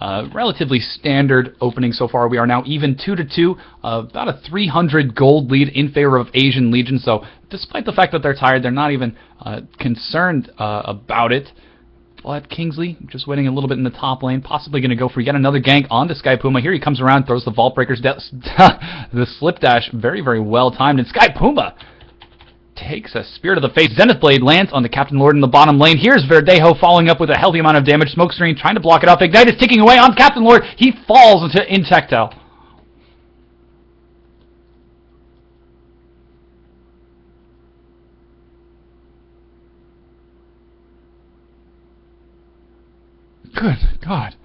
Relatively standard opening so far. We are now even 2-2, about a 300 gold lead in favor of Asian Legion. So despite the fact that they're tired, they're not even concerned about it. But Kingsley just waiting a little bit in the top lane, possibly going to go for yet another gank onto Sky Puma. Here he comes around, throws the Vault Breakers down. The slip dash, very, very well timed. And Sky Puma takes a spear to the face. Zenith Blade lands on the Captain Lord in the bottom lane. Here's Verdejo following up with a healthy amount of damage. Smokescreen trying to block it off. Ignite is ticking away on Captain Lord. He falls into Intectile. Good God.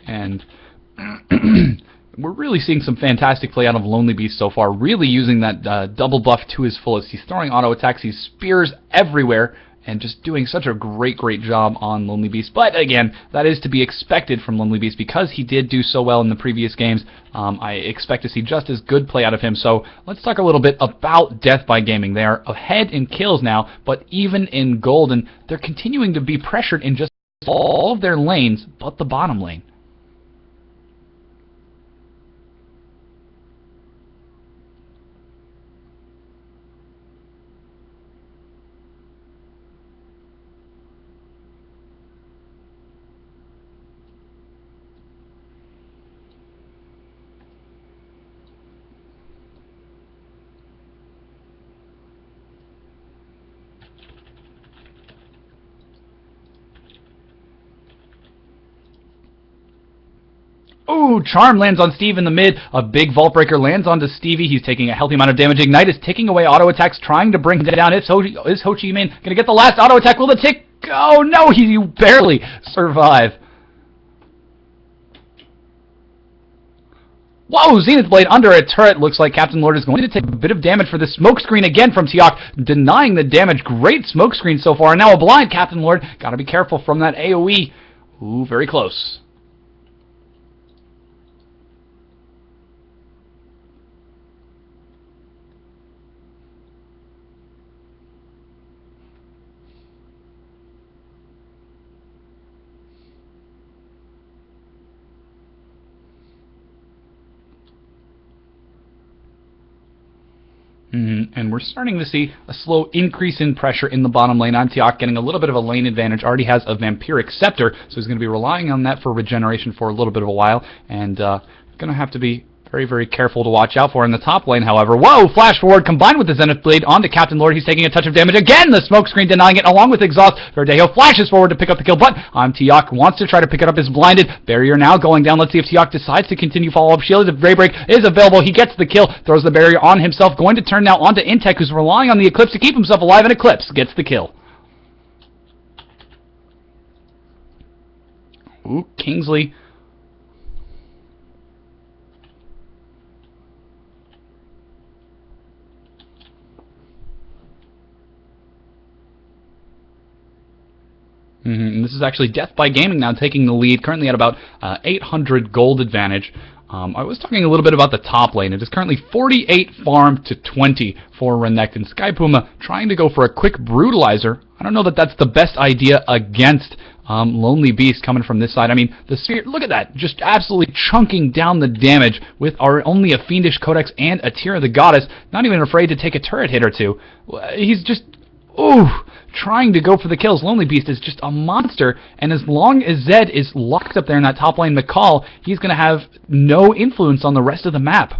And we're really seeing some fantastic play out of Lonely Beast so far, really using that double buff to his fullest. He's throwing auto attacks, he's spears everywhere, and just doing such a great job on Lonely Beast. But again, that is to be expected from Lonely Beast because he did do so well in the previous games. I expect to see just as good play out of him. So let's talk a little bit about Death by Gaming. They are ahead in kills now, but even in gold, and they're continuing to be pressured in just all of their lanes but the bottom lane. Ooh, Charm lands on Steve in the mid. A big Vault Breaker lands onto Stevie. He's taking a healthy amount of damage. Ignite is taking away auto attacks, trying to bring him down. Is Ho Chi Minh going to get the last auto attack? Will the tick? Oh, no, he barely survive. Whoa, Zenith Blade under a turret. Looks like Captain Lord is going to take a bit of damage for the smokescreen again from Teok, denying the damage. Great smokescreen so far. Now a blind Captain Lord. Got to be careful from that AoE. Ooh, very close. And we're starting to see a slow increase in pressure in the bottom lane. Teok getting a little bit of a lane advantage. Already has a Vampiric Scepter, so he's going to be relying on that for regeneration for a little bit of a while. And going to have to be very careful to watch out for in the top lane, however. Whoa! Flash forward combined with the Zenith Blade onto Captain Lord. He's taking a touch of damage. Again, the smokescreen denying it along with Exhaust. Verdejo flashes forward to pick up the kill, but Teok wants to try to pick it up. Is blinded. Barrier now going down. Let's see if Teok decides to continue follow-up. Shield of Daybreak is available. He gets the kill. Throws the barrier on himself. Going to turn now onto Intech, who's relying on the Eclipse to keep himself alive, and Eclipse gets the kill. Ooh, Kingsley. And this is actually Death by Gaming now taking the lead, currently at about 800 gold advantage. I was talking a little bit about the top lane. It is currently 48 farm to 20 for Renekton. Sky Puma trying to go for a quick Brutalizer. I don't know that that's the best idea against Lonely Beast coming from this side. I mean, the Sphere, look at that, just absolutely chunking down the damage with only a Fiendish Codex and a Tear of the Goddess, not even afraid to take a turret hit or two. He's just, ooh, trying to go for the kills. Lonely Beast is just a monster, and as long as Zed is locked up there in that top lane McCall, he's going to have no influence on the rest of the map.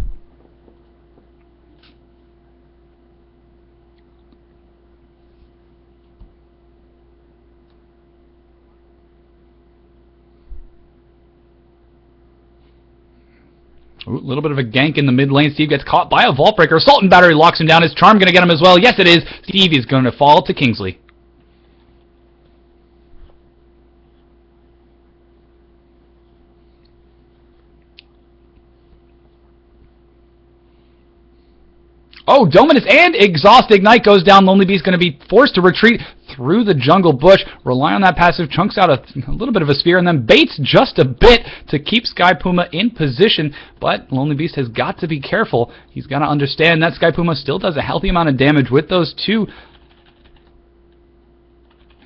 Ooh, a little bit of a gank in the mid lane. Steve gets caught by a Vault Breaker. Assault and Battery locks him down. Is Charm going to get him as well? Yes, it is. Steve is going to fall to Kingsley. Oh, Dominus and Exhaust Ignite goes down. Lonely Beast going to be forced to retreat through the jungle bush, rely on that passive, chunks out a little bit of a spear, and then baits just a bit to keep Sky Puma in position. But Lonely Beast has got to be careful. He's got to understand that Sky Puma still does a healthy amount of damage with those two.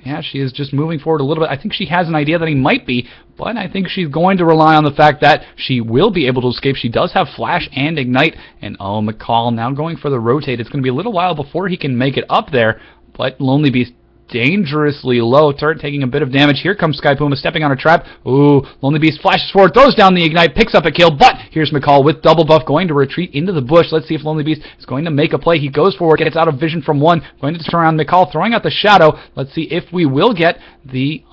Yeah, she is just moving forward a little bit. I think she has an idea that he might be, but I think she's going to rely on the fact that she will be able to escape. She does have Flash and Ignite, and oh, McCall now going for the rotate. It's going to be a little while before he can make it up there, but Lonely Beast dangerously low. Turret taking a bit of damage. Here comes Sky Puma stepping on a trap. Ooh, Lonely Beast flashes forward, throws down the Ignite, picks up a kill, but here's McCall with double buff going to retreat into the bush. Let's see if Lonely Beast is going to make a play. He goes forward, gets out of vision from one, going to turn around McCall, throwing out the shadow. Let's see if we will get the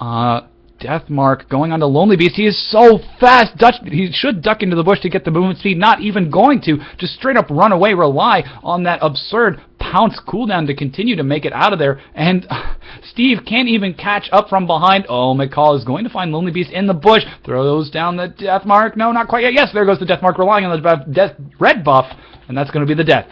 death mark going on to Lonely Beast. He is so fast. He should duck into the bush to get the movement speed. Not even going to. Just straight up run away, rely on that absurd pounce cooldown to continue to make it out of there. And Steve can't even catch up from behind. Oh, McCall is going to find Lonely Beast in the bush. Throws down the death mark. No, not quite yet. Yes, there goes the death mark, relying on the red buff. And that's going to be the death.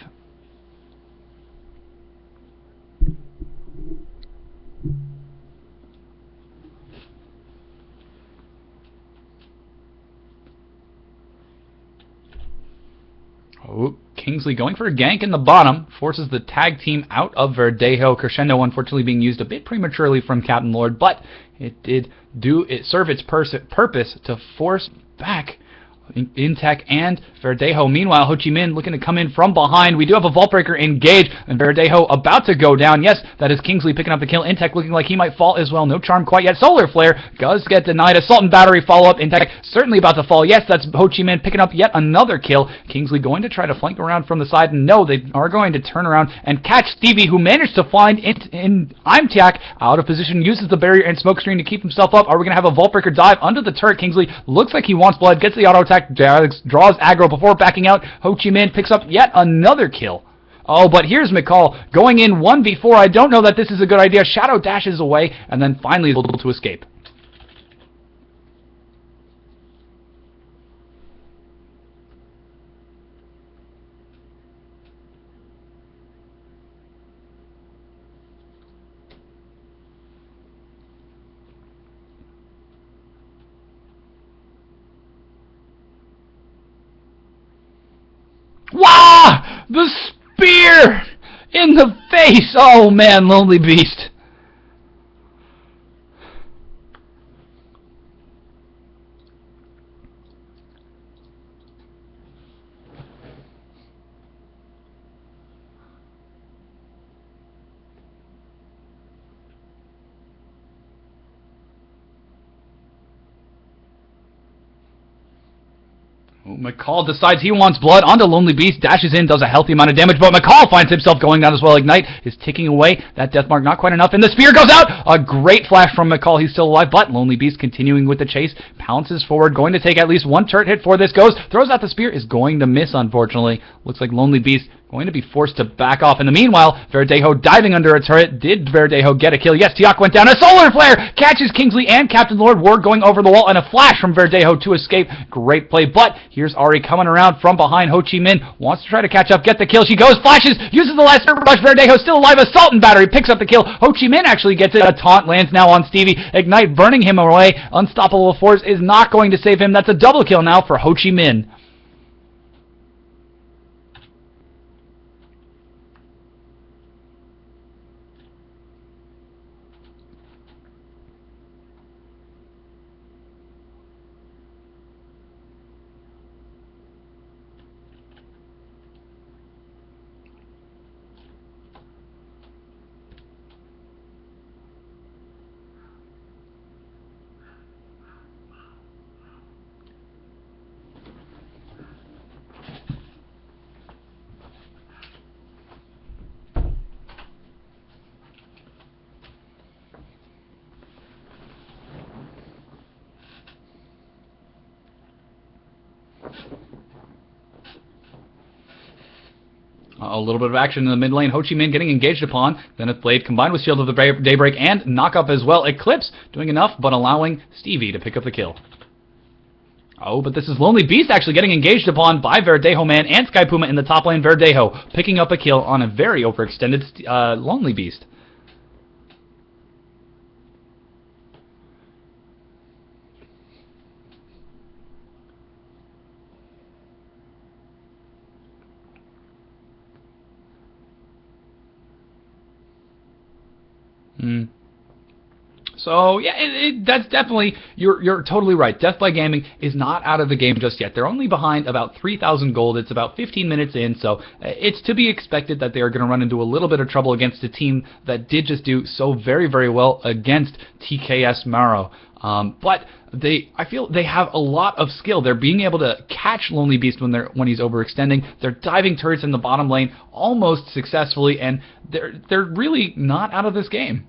Oh, Kingsley going for a gank in the bottom, forces the tag team out of Verdejo. Crescendo unfortunately being used a bit prematurely from Captain Lord, but it did serve its purpose to force back Intech and Verdejo. Meanwhile, Ho Chi Minh looking to come in from behind. We do have a Vault Breaker engaged, and Verdejo about to go down. Yes, that is Kingsley picking up the kill. Intech looking like he might fall as well. No charm quite yet. Solar Flare does get denied. Assault and Battery follow-up. Intech certainly about to fall. Yes, that's Ho Chi Minh picking up yet another kill. Kingsley going to try to flank around from the side. And no, they are going to turn around and catch Stevie, who managed to find Imtac out of position, uses the barrier and smoke screen to keep himself up. Are we going to have a Vault Breaker dive under the turret? Kingsley looks like he wants blood, gets the auto attack, draws aggro before backing out. Ho Chi Minh picks up yet another kill. Oh, but here's McCall going in 1v4. I don't know that this is a good idea. Shadow dashes away and then finally is able to escape. Wow! The spear in the face! Oh man, Lonely Beast. McCall decides he wants blood onto Lonely Beast, dashes in, does a healthy amount of damage, but McCall finds himself going down as well. Ignite is ticking away. That death mark not quite enough, and the spear goes out! A great flash from McCall. He's still alive, but Lonely Beast continuing with the chase, pounces forward, going to take at least one turret hit for this, goes, throws out the spear, is going to miss, unfortunately. Looks like Lonely Beast going to be forced to back off. In the meanwhile, Verdejo diving under a turret. Did Verdejo get a kill? Yes, Tiak went down. A Solar Flare catches Kingsley and Captain Lord. Ward going over the wall, and a flash from Verdejo to escape. Great play, but here's Ari coming around from behind. Ho Chi Minh wants to try to catch up, get the kill. She goes, flashes, uses the last rush. Verdejo still alive. Assault and Battery picks up the kill. Ho Chi Minh actually gets it. A taunt lands now on Stevie. Ignite burning him away. Unstoppable Force is not going to save him. That's a double kill now for Ho Chi Minh. A little bit of action in the mid lane. Ho Chi Minh getting engaged upon. Zenith Blade combined with Shield of the Daybreak and knock up as well. Eclipse doing enough, but allowing Stevie to pick up the kill. Oh, but this is Lonely Beast actually getting engaged upon by Verdejo Man and Sky Puma in the top lane. Verdejo picking up a kill on a very overextended Lonely Beast. So yeah, that's definitely, you're totally right. Death by Gaming is not out of the game just yet. They're only behind about 3,000 gold. It's about 15 minutes in, so it's to be expected that they are going to run into a little bit of trouble against a team that did just do so very, very well against TKS Maro. But I feel they have a lot of skill. They're being able to catch Lonely Beast when he's overextending. They're diving turrets in the bottom lane almost successfully, and they're really not out of this game.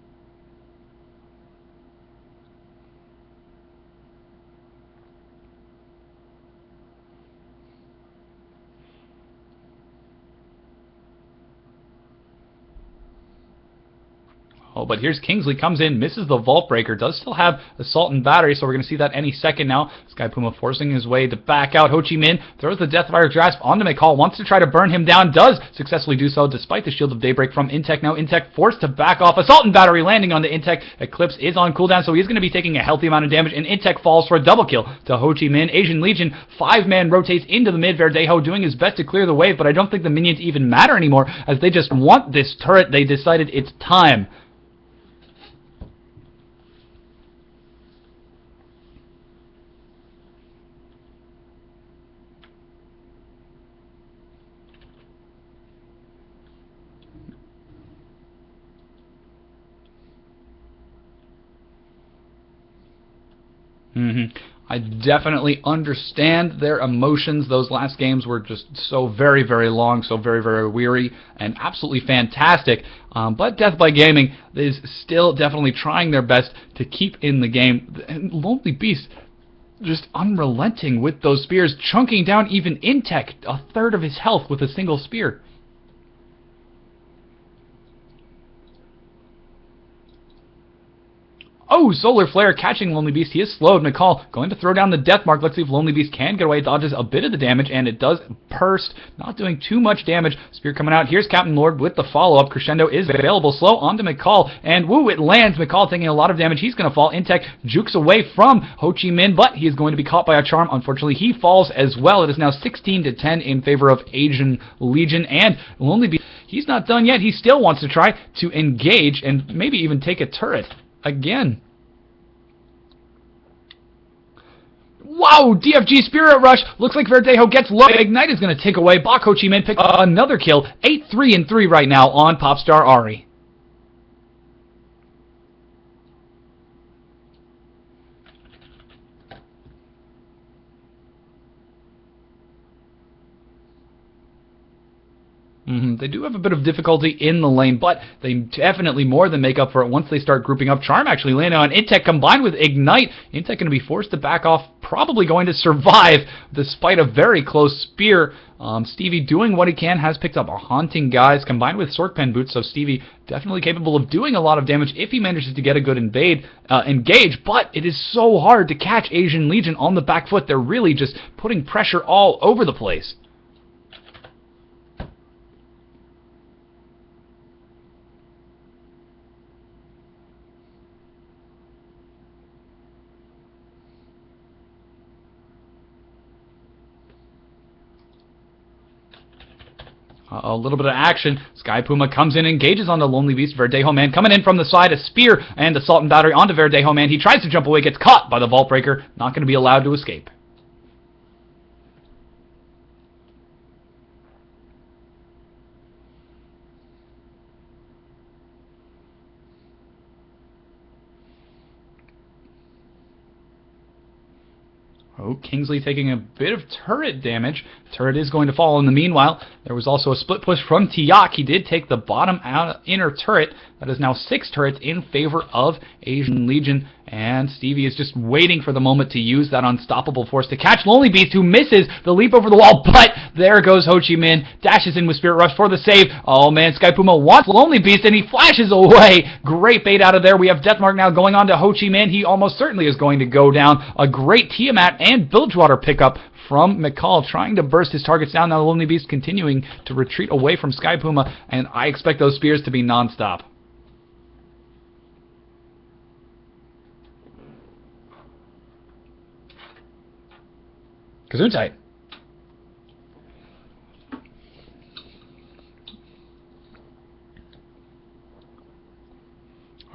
Oh, but here's Kingsley, comes in, misses the Vault Breaker, does still have Assault and Battery, so we're going to see that any second now. Sky Puma forcing his way to back out. Ho Chi Minh throws the Deathfire Grasp onto McCall, wants to try to burn him down, does successfully do so despite the Shield of Daybreak from Intech. Now Intech forced to back off. Assault and Battery landing on the Intech. Eclipse is on cooldown, so he's going to be taking a healthy amount of damage, and Intech falls for a double kill to Ho Chi Minh. Asian Legion, 5-man rotates into the mid. Verdejo doing his best to clear the wave, but I don't think the minions even matter anymore, as they just want this turret. They decided it's time. I definitely understand their emotions. Those last games were just so very, very long, so very, very weary, and absolutely fantastic. But Death by Gaming is still definitely trying their best to keep in the game. And Lonely Beast just unrelenting with those spears, chunking down even Intech, a third of his health with a single spear. Oh, Solar Flare catching Lonely Beast. He is slowed. McCall going to throw down the Death Mark. Let's see if Lonely Beast can get away. Dodges a bit of the damage, and it does burst. Not doing too much damage. Spear coming out. Here's Captain Lord with the follow-up. Crescendo is available. Slow onto McCall, and woo, it lands. McCall taking a lot of damage. He's going to fall. Intech jukes away from Ho Chi Minh, but he is going to be caught by a charm. Unfortunately, he falls as well. It is now 16-10 in favor of Asian Legion, and Lonely Beast, he's not done yet. He still wants to try to engage and maybe even take a turret again. Wow, DFG Spirit Rush. Looks like Verdejo gets low. Ignite is going to take away. Bak Ho Chi Minh picks another kill. 8-3-3 right now on Popstar Ari. They do have a bit of difficulty in the lane, but they definitely more than make up for it once they start grouping up. Charm actually landing on Intech combined with Ignite. Intech going to be forced to back off, probably going to survive despite a very close spear. Stevie doing what he can, has picked up a Haunting Guise combined with Sorkpen Boots, so Stevie definitely capable of doing a lot of damage if he manages to get a good engage, but it is so hard to catch Asian Legion on the back foot. They're really just putting pressure all over the place. A little bit of action. Sky Puma comes in, engages on the Lonely Beast. Verdejo Man coming in from the side. A spear and Assault and Battery onto Verdejo Man. He tries to jump away, gets caught by the Vault Breaker. Not going to be allowed to escape. Oh, Kingsley taking a bit of turret damage. Turret is going to fall in the meanwhile. There was also a split push from Tiak. He did take the bottom inner turret. That is now 6 turrets in favor of Asian Legion. And Stevie is just waiting for the moment to use that unstoppable force to catch Lonely Beast, who misses the leap over the wall. But there goes Ho Chi Minh. Dashes in with Spirit Rush for the save. Oh man, Sky Puma wants Lonely Beast and he flashes away. Great bait out of there. We have Deathmark now going on to Ho Chi Minh. He almost certainly is going to go down. A great Tiamat and Bilgewater pickup from McCall, trying to burst his targets down. Now the Lonely Beast continuing to retreat away from Sky Puma, and I expect those spears to be non-stop. Gesundheit.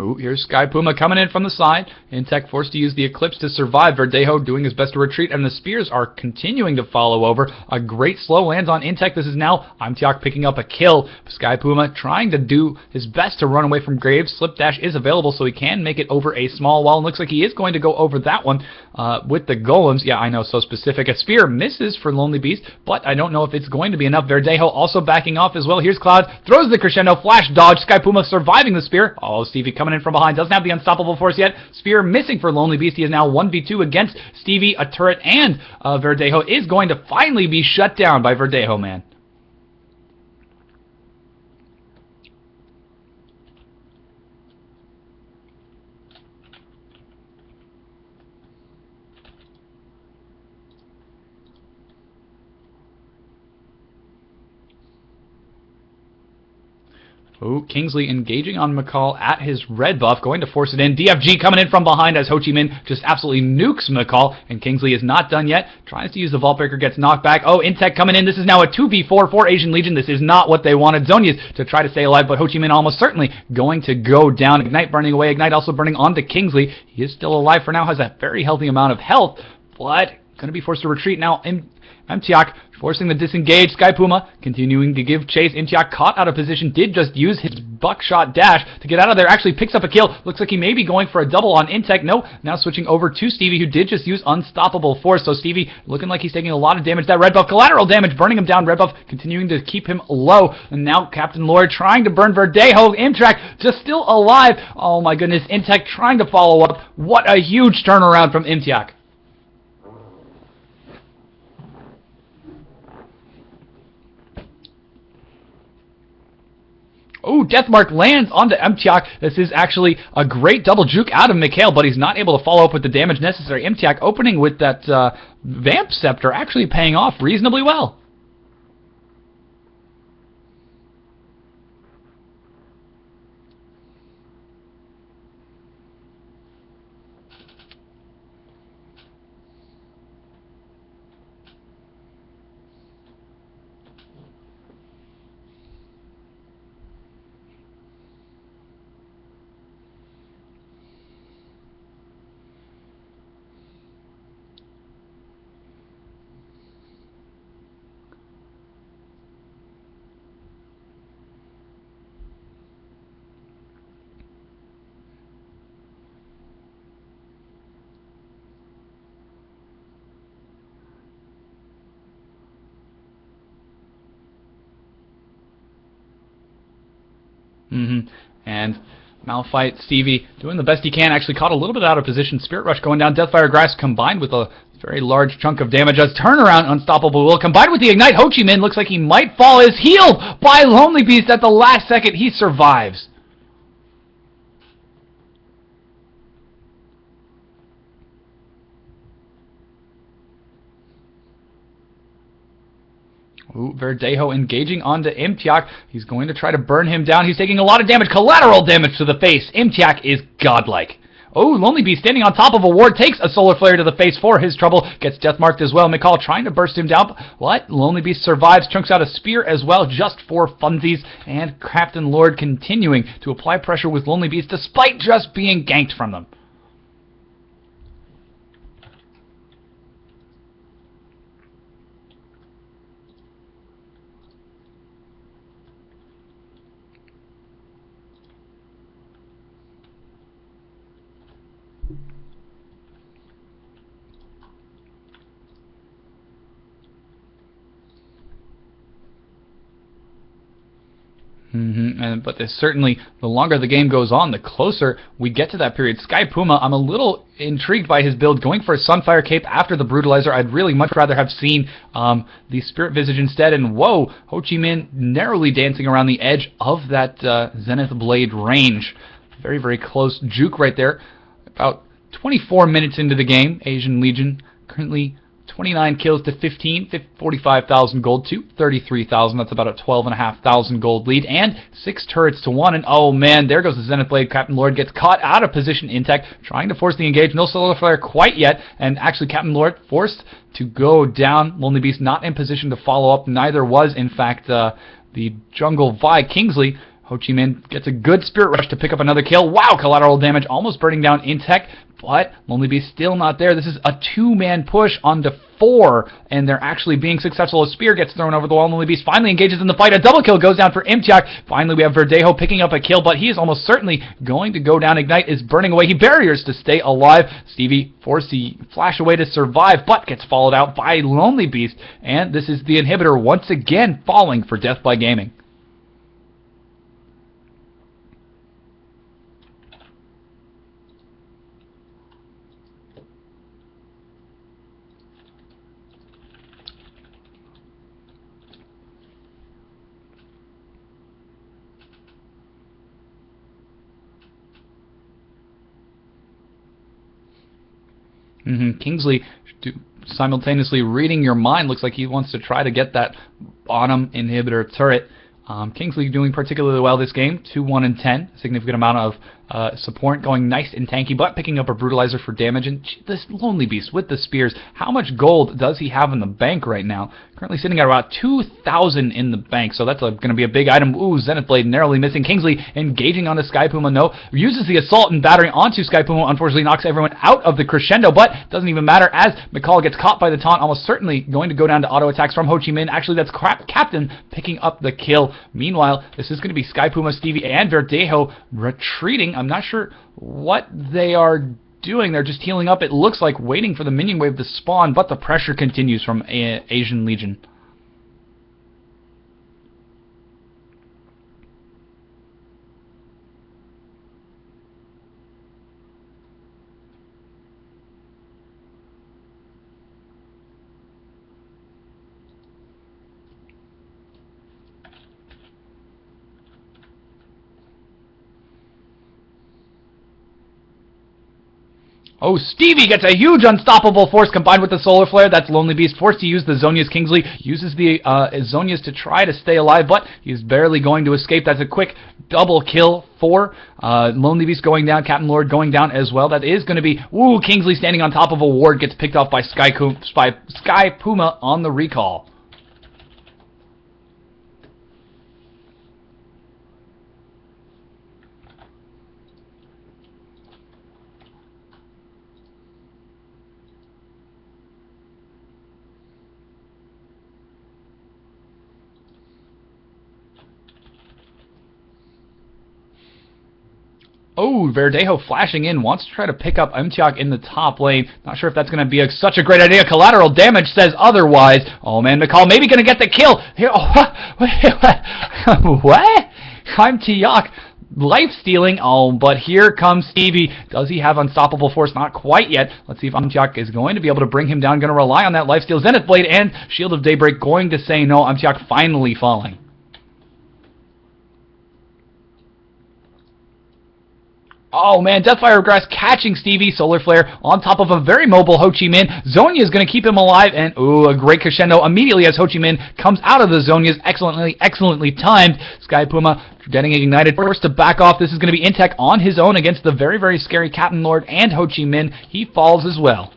Oh, here's Sky Puma coming in from the side. Intech forced to use the Eclipse to survive. Verdejo doing his best to retreat, and the Spears are continuing to follow over. A great slow lands on Intech. This is now Imtiak picking up a kill. Sky Puma trying to do his best to run away from Graves. Slip Dash is available, so he can make it over a small wall. And looks like he is going to go over that one with the Golems. Yeah, I know, so specific. A Spear misses for Lonely Beast, but I don't know if it's going to be enough. Verdejo also backing off as well. Here's Cloud. Throws the Crescendo. Flash dodge. Sky Puma surviving the Spear. Oh, Stevie coming in from behind. Doesn't have the unstoppable force yet. Spear missing for Lonely Beast. He is now 1v2 against Stevie, a turret, and Verdejo is going to finally be shut down by Verdejo, man. Oh, Kingsley engaging on McCall at his red buff, going to force it in. DFG coming in from behind as Ho Chi Minh just absolutely nukes McCall, and Kingsley is not done yet. Tries to use the Vault Breaker, gets knocked back. Oh, Intech coming in. This is now a 2v4 for Asian Legion. This is not what they wanted. Zonia's to try to stay alive, but Ho Chi Minh almost certainly going to go down. Ignite burning away. Ignite also burning onto Kingsley. He is still alive for now, has a very healthy amount of health, but going to be forced to retreat now. Imtiak forcing the disengage. Sky Puma continuing to give chase. Imtiak caught out of position, did just use his buckshot dash to get out of there. Actually picks up a kill. Looks like he may be going for a double on Intech. No, now switching over to Stevie, who did just use unstoppable force. So Stevie looking like he's taking a lot of damage. That red buff, collateral damage, burning him down. Red buff continuing to keep him low. And now Captain Lord trying to burn Verdejo. Imtrack just still alive. Oh my goodness. Intech trying to follow up. What a huge turnaround from Imtiak. Oh, Deathmark lands onto Imtiak. This is actually a great double juke out of Mikhail, but he's not able to follow up with the damage necessary. Imtiak opening with that Vamp Scepter, actually paying off reasonably well. And Malphite, Stevie doing the best he can. Actually caught a little bit out of position. Spirit Rush going down. Deathfire Grass combined with a very large chunk of damage. As turnaround, Unstoppable Will combined with the Ignite. Ho Chi Minh looks like he might fall. Is healed by Lonely Beast at the last second. He survives. Ooh, Verdejo engaging onto Imtiak. He's going to try to burn him down. He's taking a lot of damage. Collateral damage to the face. Imtiak is godlike. Oh, Lonely Beast standing on top of a ward. Takes a Solar Flare to the face for his trouble. Gets death-marked as well. McCall trying to burst him down. What? Lonely Beast survives. Chunks out a spear as well, just for funsies. And Captain Lord continuing to apply pressure with Lonely Beast despite just being ganked from them. But there's certainly, the longer the game goes on, the closer we get to that period. Sky Puma, I'm a little intrigued by his build, going for a Sunfire Cape after the Brutalizer. I'd really much rather have seen the Spirit Visage instead. And whoa, Ho Chi Minh narrowly dancing around the edge of that Zenith Blade range. Very, very close juke right there. About 24 minutes into the game, Asian Legion currently 29 kills to 15, 45,000 gold to 33,000. That's about a 12,500 gold lead, and 6 turrets to 1. And oh man, there goes the Zenith Blade. Captain Lord gets caught out of position. Intech trying to force the engage. No Solar Flare quite yet, and actually Captain Lord forced to go down. Lonely Beast not in position to follow up. Neither was, in fact, the Jungle Vi. Kingsley Ho Chi Minh gets a good Spirit Rush to pick up another kill. Wow, collateral damage almost burning down Intech, but Lonely Beast still not there. This is a two-man push onto 4, and they're actually being successful. A spear gets thrown over the wall. Lonely Beast finally engages in the fight. A double kill goes down for Imtiak. Finally, we have Verdejo picking up a kill, but he is almost certainly going to go down. Ignite is burning away. He barriers to stay alive. Stevie forced the flash away to survive, but gets followed out by Lonely Beast, and this is the inhibitor once again falling for Death by Gaming. Kingsley simultaneously reading your mind. Looks like he wants to try to get that bottom inhibitor turret. Kingsley doing particularly well this game, 2-1 and 10, significant amount of support, going nice and tanky, but picking up a brutalizer for damage. And this Lonely Beast with the spears, how much gold does he have in the bank right now? Currently sitting at about 2,000 in the bank, so that's going to be a big item. Ooh, Zenith Blade narrowly missing. Kingsley engaging on the Sky Puma. No, uses the assault and battery onto Sky Puma. Unfortunately knocks everyone out of the crescendo, but doesn't even matter as McCall gets caught by the taunt, almost certainly going to go down to auto attacks from Ho Chi Minh. Actually, that's Captain picking up the kill. Meanwhile, this is going to be Sky Puma, Stevie, and Verdejo retreating. I'm not sure what they are doing. They're just healing up. It looks like waiting for the minion wave to spawn, but the pressure continues from Asian Legion. Oh, Stevie gets a huge unstoppable force combined with the Solar Flare. That's Lonely Beast forced to use the Zonia's. Kingsley uses the Zonia's to try to stay alive, but he's barely going to escape. That's a quick double kill for Lonely Beast going down. Captain Lord going down as well. That is going to be, ooh, Kingsley standing on top of a ward, gets picked off by Sky Puma on the recall. Oh, Verdejo flashing in, wants to try to pick up Imtiak in the top lane. Not sure if that's going to be such a great idea. Collateral damage says otherwise. Oh man, McCall maybe going to get the kill. Here, what? Imtiak life stealing. Oh, but here comes Stevie. Does he have unstoppable force? Not quite yet. Let's see if Imtiak is going to be able to bring him down. Going to rely on that life steal. Zenith Blade and Shield of Daybreak going to say no. Imtiak finally falling. Oh man, Deathfire Grass catching Stevie, Solar Flare on top of a very mobile Ho Chi Minh. Zonia is going to keep him alive, and ooh, a great crescendo immediately as Ho Chi Minh comes out of the Zonias. Excellently timed. Sky Puma getting ignited, forced to back off. This is going to be Intech on his own against the very scary Captain Lord and Ho Chi Minh. He falls as well.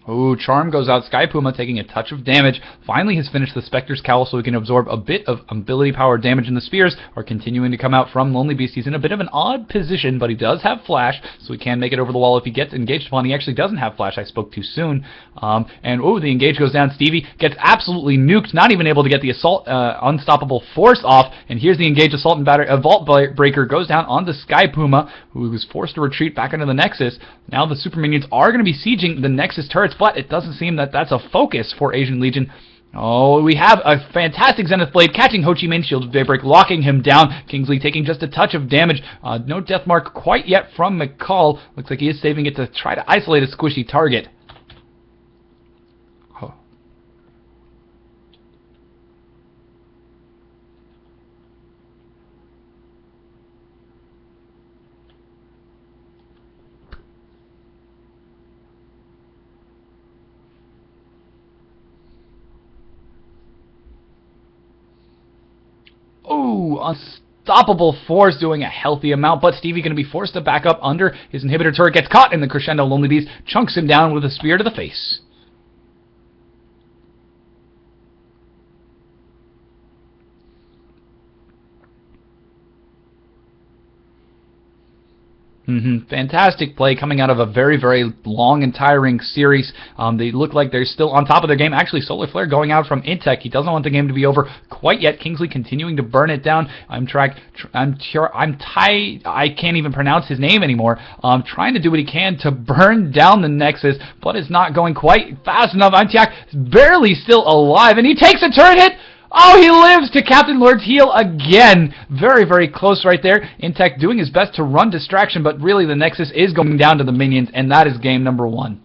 Ooh, Charm goes out. Sky Puma taking a touch of damage. Finally has finished the Spectre's Cowl so he can absorb a bit of ability power damage, and the spears are continuing to come out from Lonely Beast. He's in a bit of an odd position, but he does have Flash, so he can make it over the wall if he gets engaged upon. He actually doesn't have Flash. I spoke too soon. And ooh, the engage goes down. Stevie gets absolutely nuked, not even able to get the assault unstoppable force off. And here's the engage assault and battery. A Vault Breaker goes down onto Sky Puma, who was forced to retreat back into the Nexus. Now the super minions are going to be sieging the Nexus turrets, but it doesn't seem that that's a focus for Asian Legion. Oh, we have a fantastic Zenith Blade catching Ho Chi Minh, Shield of Daybreak, locking him down. Kingsley taking just a touch of damage. No death mark quite yet from McCall. Looks like he is saving it to try to isolate a squishy target. Oh. unstoppable force, doing a healthy amount, but Stevie going to be forced to back up under. His inhibitor turret gets caught in the crescendo. Lonely Beast chunks him down with a spear to the face. Fantastic play coming out of a very, very long and tiring series. They look like they're still on top of their game. Actually, Solar Flare going out from Intech. He doesn't want the game to be over quite yet. Kingsley continuing to burn it down. I can't even pronounce his name anymore. Trying to do what he can to burn down the Nexus, but it's not going quite fast enough. Antiak is barely still alive, and he takes a turret hit. Oh, he lives to Captain Lord's heal again. Very, very close right there. Intech doing his best to run distraction, but really the Nexus is going down to the minions, and that is game number 1.